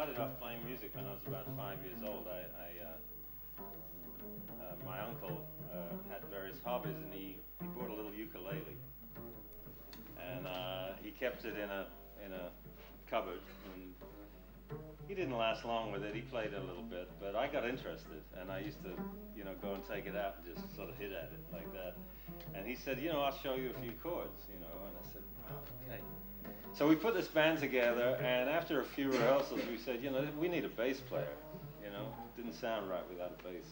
started off playing music when I was about 5 years old. My uncle had various hobbies, and he bought a little ukulele, and he kept it in a cupboard. And he didn't last long with it. He played it a little bit, but I got interested, and I used to, go and take it out and just sort of hit at it like that. And he said, I'll show you a few chords, and I said, oh, okay. So we put this band together, and after a few rehearsals, we said, we need a bass player. It didn't sound right without a bass.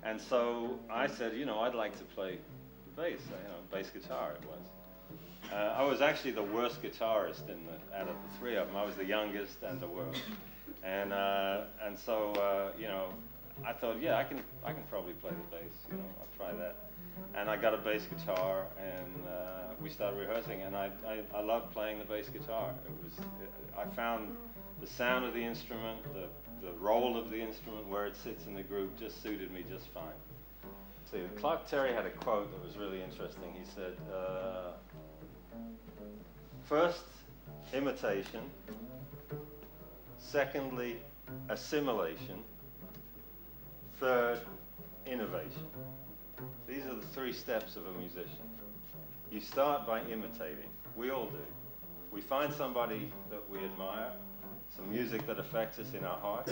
And so I said, I'd like to play the bass, bass guitar it was. I was actually the worst guitarist out of the three of them. I was the youngest and the worst. And so, I thought, yeah, I can probably play the bass, I'll try that. And I got a bass guitar, and we started rehearsing, and I loved playing the bass guitar. I found the sound of the instrument, the role of the instrument, where it sits in the group, just suited me just fine. See, Clark Terry had a quote that was really interesting. He said, first, imitation. Secondly, assimilation. Third, innovation. These are the three steps of a musician. You start by imitating. We all do. We find somebody that we admire, some music that affects us in our heart,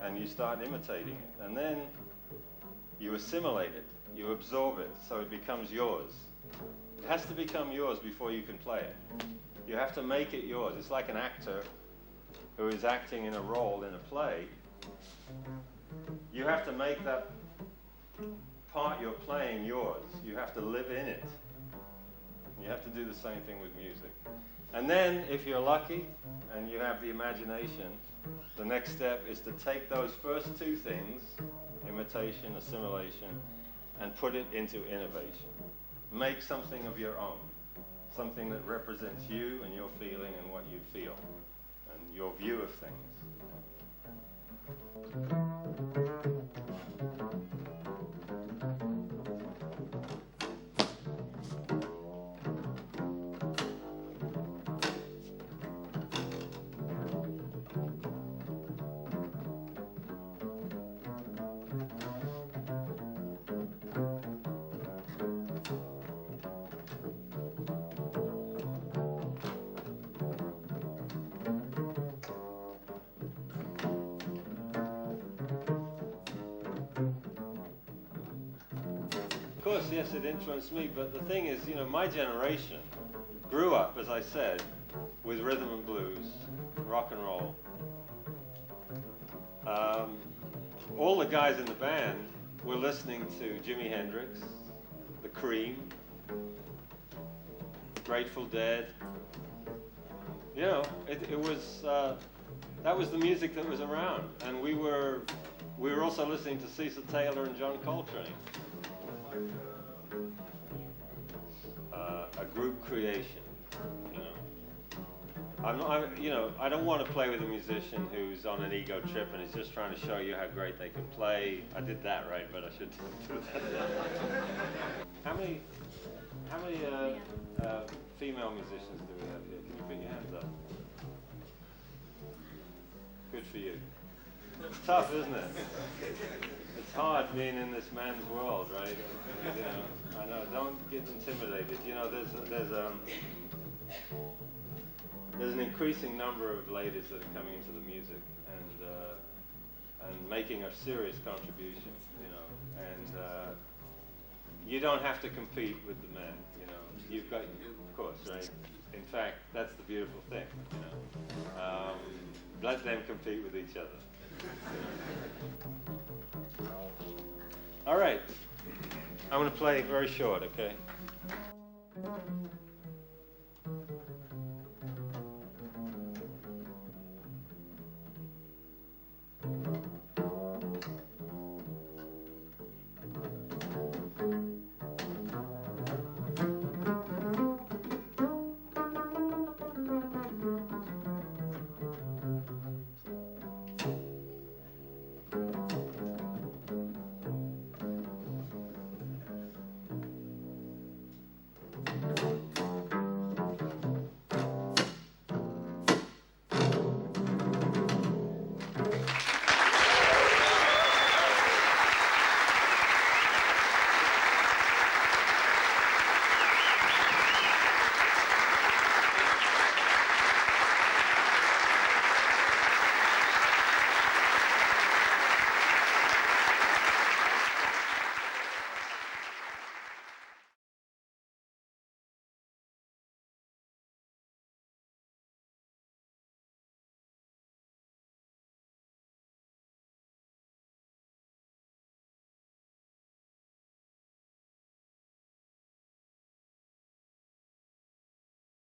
and you start imitating it. And then you assimilate it. You absorb it so it becomes yours. It has to become yours before you can play it. You have to make it yours. It's like an actor who is acting in a role in a play. You have to make that part you're playing yours. You have to live in it. You have to do the same thing with music. And then, if you're lucky and you have the imagination, the next step is to take those first two things, imitation, assimilation, and put it into innovation. Make something of your own, something that represents you and your feeling and what you feel, and your view of things. Of course, yes, it influenced me, but the thing is, my generation grew up, as I said, with rhythm and blues, rock and roll. All the guys in the band were listening to Jimi Hendrix, The Cream, Grateful Dead. It was that was the music that was around, and we were also listening to Cecil Taylor and John Coltrane. A group creation, I don't want to play with a musician who's on an ego trip and is just trying to show you how great they can play. I did that right, but I should do that. How many female musicians do we have here? Can you put your hands up? Good for you. It's tough, isn't it? It's hard being in this man's world, right? I know. Don't get intimidated. There's an increasing number of ladies that are coming into the music and making a serious contribution. And you don't have to compete with the men. You've got, of course, right? In fact, that's the beautiful thing. Let them compete with each other. All right. I'm going to play very short, okay?